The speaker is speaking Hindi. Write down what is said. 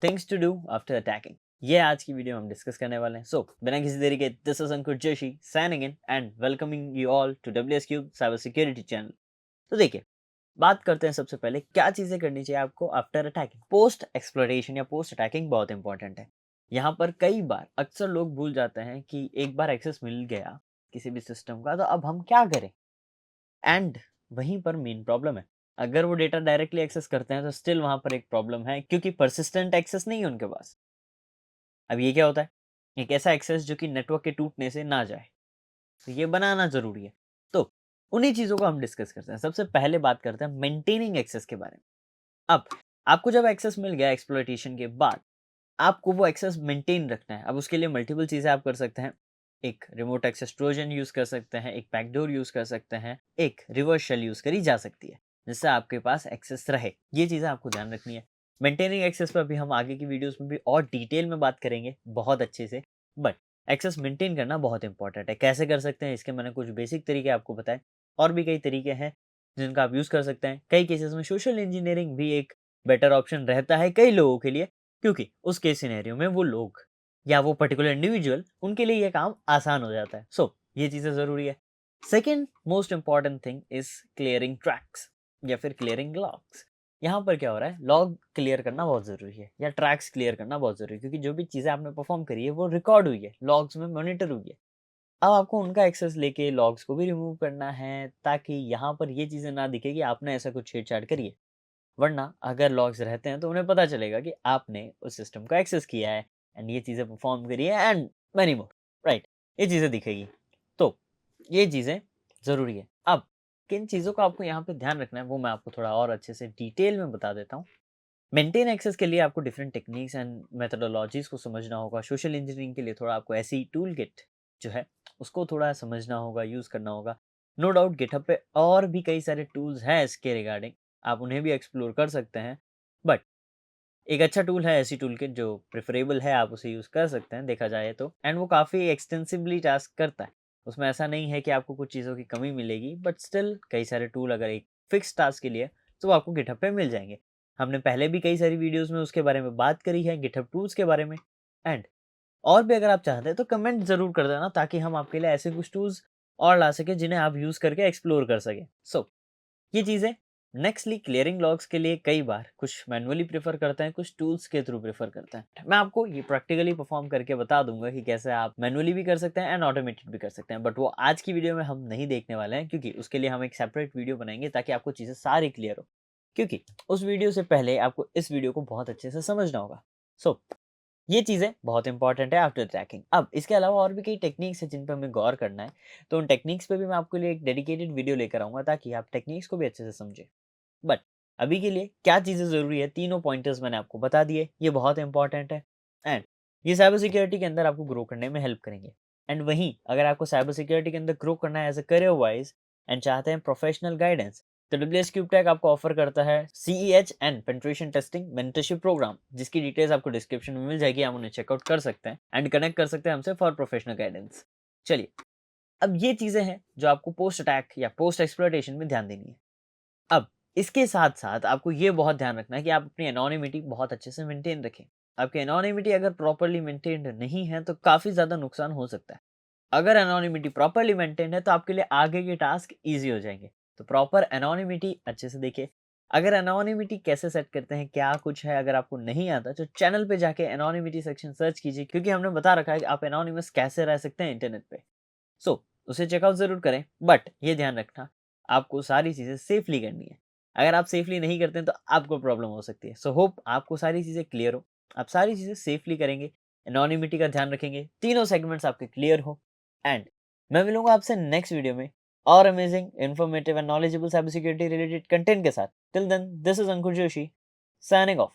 Things to do after attacking, ये आज की वीडियो में हम डिस्कस करने वाले हैं। सो बिना किसी देरी के, this is Ankur Joshi signing in and welcoming you all to WS cube cyber security channel. तो देखिए, बात करते हैं सबसे पहले क्या चीजें करनी चाहिए आपको आफ्टर अटैकिंग। पोस्ट एक्सप्लोरेशन या पोस्ट अटैकिंग बहुत इंपॉर्टेंट है। यहाँ पर कई बार अक्सर लोग भूल जाते हैं कि एक बार एक्सेस मिल गया किसी भी सिस्टम का, तो अब हम क्या करें। एंड वहीं पर मेन प्रॉब्लम है। अगर वो डेटा डायरेक्टली एक्सेस करते हैं तो स्टिल वहां पर एक प्रॉब्लम है, क्योंकि परसिस्टेंट एक्सेस नहीं है उनके पास। अब ये क्या होता है? एक ऐसा एक्सेस जो कि नेटवर्क के टूटने से ना जाए, तो ये बनाना ज़रूरी है। तो उन्हीं चीज़ों को हम डिस्कस करते हैं। सबसे पहले बात करते हैं मेंटेनिंग एक्सेस के बारे में। अब आपको जब एक्सेस मिल गया एक्सप्लॉइटेशन के बाद, आपको वो एक्सेस मेंटेन रखना है। अब उसके लिए मल्टीपल चीज़ें आप कर सकते हैं। एक रिमोट एक्सेस ट्रोजन यूज़ कर सकते हैं, एक बैकडोर यूज़ कर सकते हैं, एक रिवर्स शेल यूज़ करी जा सकती है, जिससे आपके पास एक्सेस रहे। ये चीज़ें आपको ध्यान रखनी है। मेंटेनिंग एक्सेस पर भी हम आगे की वीडियोज़ में भी और डिटेल में बात करेंगे बहुत अच्छे से। बट एक्सेस मेंटेन करना बहुत इंपॉर्टेंट है। कैसे कर सकते हैं, इसके मैंने कुछ बेसिक तरीके आपको बताए। और भी कई तरीके हैं जिनका आप यूज़ कर सकते हैं। कई केसेस में सोशल इंजीनियरिंग भी एक बेटर ऑप्शन रहता है कई लोगों के लिए, क्योंकि उस केस सिनेरियो में वो लोग या वो पर्टिकुलर इंडिविजुअल, उनके लिए ये काम आसान हो जाता है। सो ये चीज़ें ज़रूरी है। Second most important thing is clearing tracks या फिर क्लियरिंग लॉग्स। यहाँ पर क्या हो रहा है, लॉग क्लियर करना बहुत ज़रूरी है या ट्रैक्स क्लियर करना बहुत ज़रूरी है, क्योंकि जो भी चीज़ें आपने परफॉर्म करी है वो रिकॉर्ड हुई है, लॉग्स में मॉनिटर हुई है। अब आपको उनका एक्सेस लेके लॉग्स को भी रिमूव करना है, ताकि यहाँ पर ये चीज़ें ना दिखे कि आपने ऐसा कुछ छेड़छाड़ करी है। वरना अगर लॉग्स रहते हैं तो उन्हें पता चलेगा कि आपने उस सिस्टम को एक्सेस किया है एंड ये चीज़ें परफॉर्म करी है एंड मैनी मोर, राइट। ये चीज़ें दिखेगी। तो ये चीज़ें ज़रूरी है। अब किन चीज़ों का आपको यहाँ पे ध्यान रखना है, वो मैं आपको थोड़ा और अच्छे से डिटेल में बता देता हूँ। मेंटेन एक्सेस के लिए आपको डिफरेंट टेक्निक्स एंड मेथोडोलॉजीज को समझना होगा। सोशल इंजीनियरिंग के लिए थोड़ा आपको ऐसी टूल किट जो है उसको थोड़ा समझना होगा, यूज़ करना होगा। नो डाउट गिटहब पे और भी कई सारे टूल्स हैं इसके रिगार्डिंग, आप उन्हें भी एक्सप्लोर कर सकते हैं। बट एक अच्छा टूल है ऐसी टूल किट जो प्रेफरेबल है, आप उसे यूज़ कर सकते हैं देखा जाए तो। एंड वो काफ़ी एक्सटेंसिवली टास्क करता है। उसमें ऐसा नहीं है कि आपको कुछ चीज़ों की कमी मिलेगी, बट स्टिल कई सारे टूल अगर एक फिक्स टास्क के लिए, तो वो आपको गिटहब पे मिल जाएंगे। हमने पहले भी कई सारी वीडियोस में उसके बारे में बात करी है, गिटहब टूल्स के बारे में। एंड और भी अगर आप चाहते हैं तो कमेंट ज़रूर कर देना, ताकि हम आपके लिए ऐसे कुछ टूल्स और ला सकें जिन्हें आप यूज़ करके एक्सप्लोर कर सकें। सो ये चीज़ें। नेक्स्टली क्लियरिंग लॉग्स के लिए कई बार कुछ मैनुअली प्रेफर करते हैं, कुछ टूल्स के थ्रू प्रेफर करते हैं। मैं आपको ये प्रैक्टिकली परफॉर्म करके बता दूंगा कि कैसे आप मैनुअली भी कर सकते हैं एंड ऑटोमेटेड भी कर सकते हैं। बट वो आज की वीडियो में हम नहीं देखने वाले हैं, क्योंकि उसके लिए हम एक सेपरेट वीडियो बनाएंगे ताकि आपको चीज़ें सारी क्लियर हो। क्योंकि उस वीडियो से पहले आपको इस वीडियो को बहुत अच्छे से समझना होगा। सो ये चीज़ें बहुत इंपॉर्टेंट है आफ्टर ट्रैकिंग। अब इसके अलावा और भी कई टेक्निक्स हैं जिन पे हमें गौर करना है। तो उन टेक्निक्स पे भी मैं आपके लिए एक डेडिकेटेड वीडियो लेकर आऊँगा, ताकि आप टेक्निक्स को भी अच्छे से समझें। बट अभी के लिए क्या चीज़ें ज़रूरी है, तीनों पॉइंटर्स मैंने आपको बता दिए, ये बहुत इंपॉर्टेंट है। एंड ये साइबर सिक्योरिटी के अंदर आपको ग्रो करने में हेल्प करेंगे। एंड वहीं अगर आपको साइबर सिक्योरिटी के अंदर ग्रो करना है as a career wise and चाहते हैं प्रोफेशनल गाइडेंस, तो डब्ल्यूएस क्यूब टेक आपको ऑफर करता है CEH and penetration testing mentorship program, जिसकी डिटेल्स आपको डिस्क्रिप्शन में मिल जाएगी। आप उन्हें चेकआउट कर सकते हैं एंड कनेक्ट कर सकते हैं हमसे फॉर प्रोफेशनल गाइडेंस। चलिए, अब ये चीज़ें हैं जो आपको पोस्ट अटैक या पोस्ट एक्सप्लॉइटेशन में ध्यान देनी है। अब इसके साथ-साथ आपको ये बहुत ध्यान रखना है कि आप अपनी एनोनिमिटी बहुत अच्छे से मेंटेन रखें। आपकी एनोनिमिटी अगर प्रॉपर्ली मेंटेन्ड नहीं है, तो काफ़ी ज़्यादा नुकसान हो सकता है। अगर एनोनिमिटी प्रॉपर्ली मेंटेन्ड है, तो आपके लिए आगे के टास्क ईज़ी हो जाएँगे। तो प्रॉपर एनोनिमिटी अच्छे से देखिए। अगर एनोनिमिटी कैसे सेट करते हैं, क्या कुछ है, अगर आपको नहीं आता, तो चैनल पे जाके एनोनिमिटी सेक्शन सर्च कीजिए, क्योंकि हमने बता रखा है कि आप एनोनिमस कैसे रह सकते हैं इंटरनेट पे। सो उसे चेकआउट ज़रूर करें, बट ये ध्यान रखना, आपको सारी चीज़ें सेफ़ली करनी है। अगर आप सेफ़ली नहीं करते हैं तो आपको प्रॉब्लम हो सकती है। सो होप आपको सारी चीज़ें क्लियर हो, आप सारी चीज़ें सेफ़ली करेंगे, एनोनिमिटी का ध्यान रखेंगे, तीनों सेगमेंट्स आपके क्लियर हो। एंड मैं मिलूँगा आपसे नेक्स्ट वीडियो में और amazing, informative and knowledgeable cyber security related content के साथ। Till then, this is Ankur Joshi, signing of.